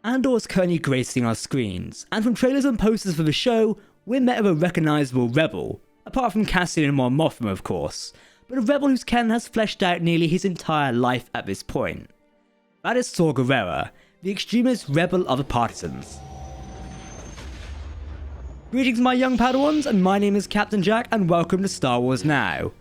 Andor is currently gracing our screens, and from trailers and posters for the show, we're met with a recognisable rebel, apart from Cassian and Mon Mothma of course, but a rebel whose canon has fleshed out nearly his entire life at this point. That is Saw Gerrera, the extremist rebel of the Partisans. Greetings my young Padawans, and my name is Captain Jack, and welcome to Star Wars Now.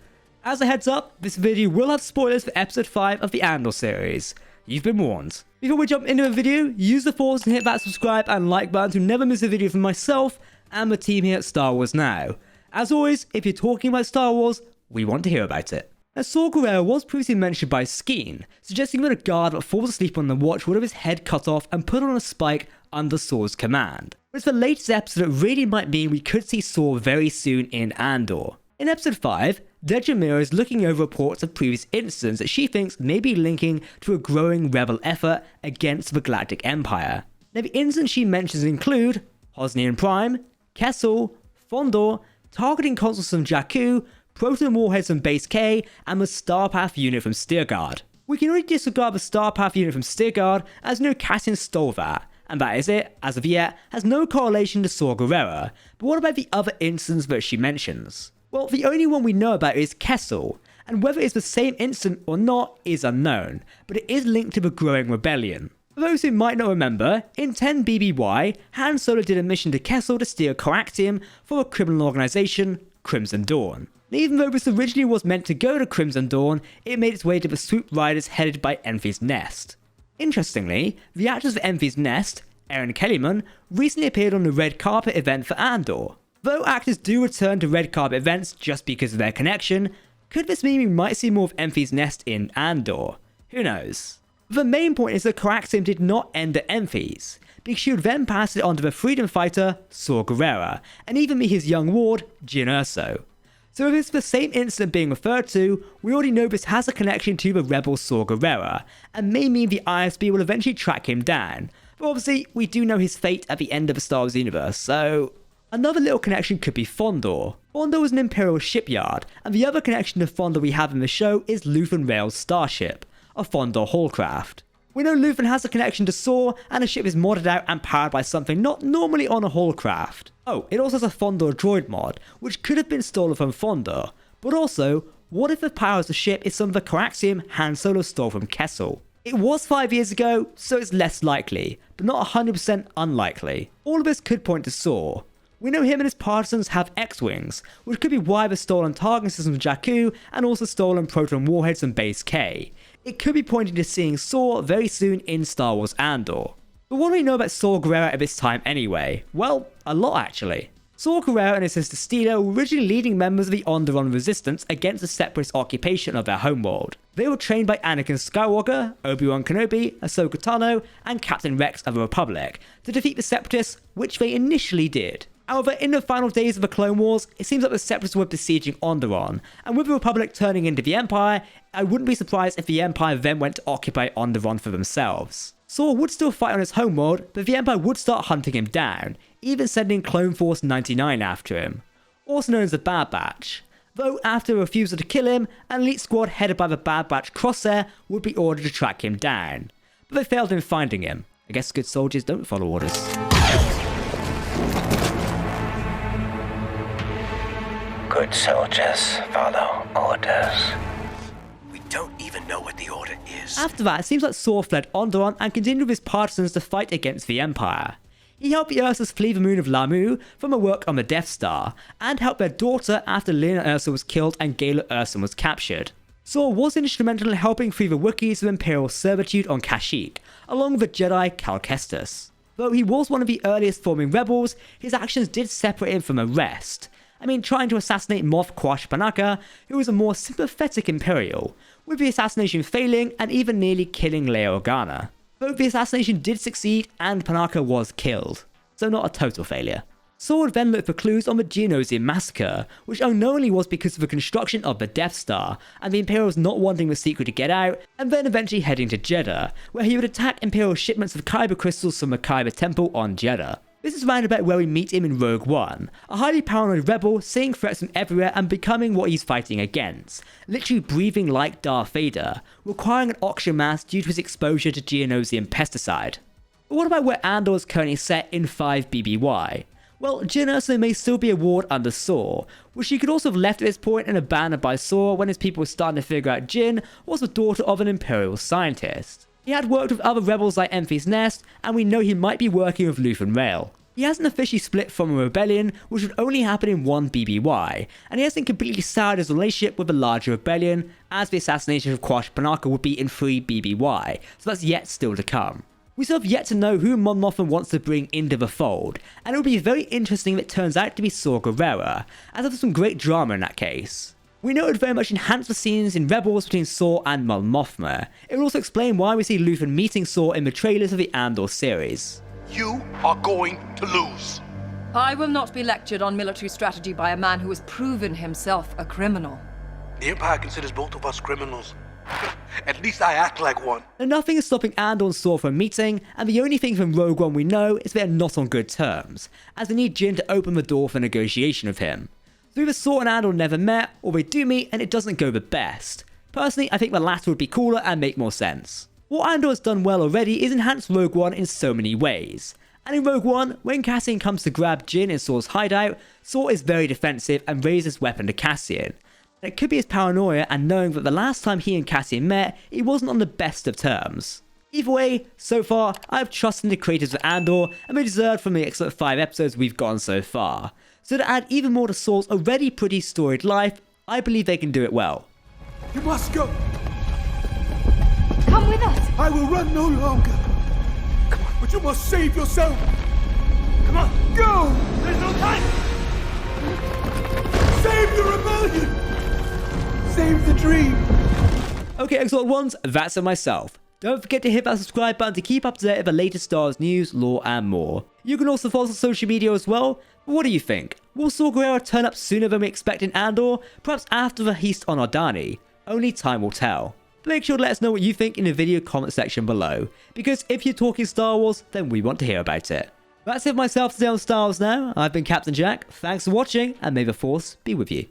As a heads up, this video will have spoilers for episode 5 of the Andor series. You've been warned. Before we jump into the video, use the Force and hit that subscribe and like button to never miss a video from myself and the team here at Star Wars Now. As always, if you're talking about Star Wars, we want to hear about it. Now, Saw Gerrera was previously mentioned by Skeen, suggesting that a guard that falls asleep on the watch would have his head cut off and put on a spike under Saw's command. But it's the latest episode that really might mean we could see Saw very soon in Andor. In episode 5, Dejamira is looking over reports of previous incidents that she thinks may be linking to a growing rebel effort against the Galactic Empire. Now, the incidents she mentions include Hosnian Prime, Kessel, Fondor, targeting consuls from Jakku, Proton warheads from Base K, and the Starpath unit from Steerguard. We can already disregard the Starpath unit from Steerguard, as no Cassian stole that, and that is it, as of yet, has no correlation to Saw Gerrera. But what about the other incidents that she mentions? Well, the only one we know about is Kessel, and whether it's the same incident or not is unknown, but it is linked to the growing rebellion. For those who might not remember, in 10 BBY, Han Solo did a mission to Kessel to steal coaxium for a criminal organisation, Crimson Dawn. And even though this originally was meant to go to Crimson Dawn, it made its way to the swoop riders headed by Enfys Nest. Interestingly, the actors of Enfys Nest, Erin Kellyman, recently appeared on the red carpet event for Andor. Though actors do return to red carpet events just because of their connection, could this mean we might see more of Enfys Nest in Andor? Who knows? The main point is that coaxium did not end at Enfys, because she would then pass it on to the freedom fighter, Saw Gerrera, and even meet his young ward, Jyn Erso. So if it's the same incident being referred to, we already know this has a connection to the rebel Saw Gerrera, and may mean the ISB will eventually track him down. But obviously, we do know his fate at the end of the Star Wars universe, so... Another little connection could be Fondor. Fondor was an Imperial shipyard, and the other connection to Fondor we have in the show is Luthen Rail's starship, a Fondor Hallcraft. We know Luthen has a connection to Saw, and the ship is modded out and powered by something not normally on a Hallcraft. Oh, it also has a Fondor droid mod, which could have been stolen from Fondor. But also, what if the power of the ship is some of the coaxium Han Solo stole from Kessel? It was 5 years ago, so it's less likely, but not 100% unlikely. All of this could point to Saw. We know him and his Partisans have X-Wings, which could be why the stolen targeting systems of Jakku and also stolen Proton warheads from Base K. It could be pointing to seeing Saw very soon in Star Wars Andor. But what do we know about Saw Gerrera at this time anyway? Well, a lot actually. Saw Gerrera and his sister Steela were originally leading members of the Onderon resistance against the Separatist occupation of their homeworld. They were trained by Anakin Skywalker, Obi-Wan Kenobi, Ahsoka Tano, and Captain Rex of the Republic to defeat the Separatists, which they initially did. However, in the final days of the Clone Wars, it seems like the Separatists were besieging Onderon, and with the Republic turning into the Empire, I wouldn't be surprised if the Empire then went to occupy Onderon for themselves. Saw would still fight on his homeworld, but the Empire would start hunting him down, even sending Clone Force 99 after him, also known as the Bad Batch. Though after a refusal to kill him, an elite squad headed by the Bad Batch Crosshair would be ordered to track him down, but they failed in finding him. I guess good soldiers don't follow orders. Good soldiers follow orders. We don't even know what the order is. After that, it seems like Saw fled Onderon and continued with his Partisans to fight against the Empire. He helped the Ursas flee the moon of Lamu from a work on the Death Star, and helped their daughter after Lena Ursa was killed and Gayla Ursa was captured. Saw was instrumental in helping free the Wookiees of Imperial servitude on Kashyyyk, along with the Jedi Cal Kestis. Though he was one of the earliest forming rebels, his actions did separate him from the rest. I mean, trying to assassinate Moff Quash Panaka, who was a more sympathetic Imperial, with the assassination failing and even nearly killing Leia Organa. Though the assassination did succeed and Panaka was killed, so not a total failure. Saw would then look for clues on the Geonosian massacre, which unknowingly was because of the construction of the Death Star, and the Imperials not wanting the secret to get out, and then eventually heading to Jeddah, where he would attack Imperial shipments of Kyber crystals from the Kyber Temple on Jeddah. This is roundabout where we meet him in Rogue One, a highly paranoid rebel seeing threats from everywhere and becoming what he's fighting against, literally breathing like Darth Vader, requiring an oxygen mask due to his exposure to Geonosian pesticide. But what about where Andor is currently set in 5 BBY? Well, Jyn Erso may still be a ward under Saw, which she could also have left at this point and abandoned by Saw when his people were starting to figure out Jyn was the daughter of an Imperial scientist. He had worked with other rebels like Enfys Nest, and we know he might be working with Luthen Rail. He hasn't officially split from a rebellion, which would only happen in 1 BBY, and he hasn't completely soured his relationship with a larger rebellion, as the assassination of Quash Panaka would be in 3 BBY, so that's yet still to come. We still have yet to know who Mon Mothma wants to bring into the fold, and it would be very interesting if it turns out to be Saw Gerrera, as there's some great drama in that case. We know it would very much enhance the scenes in Rebels between Saw and Mon Mothma. It would also explain why we see Luthen meeting Saw in the trailers of the Andor series. You are going to lose. I will not be lectured on military strategy by a man who has proven himself a criminal. The Empire considers both of us criminals. At least I act like one. And nothing is stopping Andor and Saw from meeting, and the only thing from Rogue One we know is they're not on good terms, as they need Jyn to open the door for negotiation with him. So either Saw and Andor never met, or they do meet and it doesn't go the best. Personally, I think the latter would be cooler and make more sense. What Andor has done well already is enhance Rogue One in so many ways. And in Rogue One, when Cassian comes to grab Jyn in Saw's hideout, Saw is very defensive and raises his weapon to Cassian. And it could be his paranoia and knowing that the last time he and Cassian met, it wasn't on the best of terms. Either way, so far, I have trust in the creators of Andor, and they deserved from the excellent 5 episodes we've gotten so far. So to add even more to Saw's already pretty storied life, I believe they can do it well. You must go. Come with us! I will run no longer. Come on. But you must save yourself. Come on, go! There's no time! Save the rebellion! Save the dream! Okay, excellent ones, that's it myself. Don't forget to hit that subscribe button to keep up to date with the latest Star Wars news, lore, and more. You can also follow us on social media as well. But what do you think? Will Saw Gerrera turn up sooner than we expect in Andor? Perhaps after the heist on Aldhani? Only time will tell. But make sure to let us know what you think in the video comment section below, because if you're talking Star Wars, then we want to hear about it. That's it for myself today on Star Wars Now. I've been Captain Jack, thanks for watching, and may the Force be with you.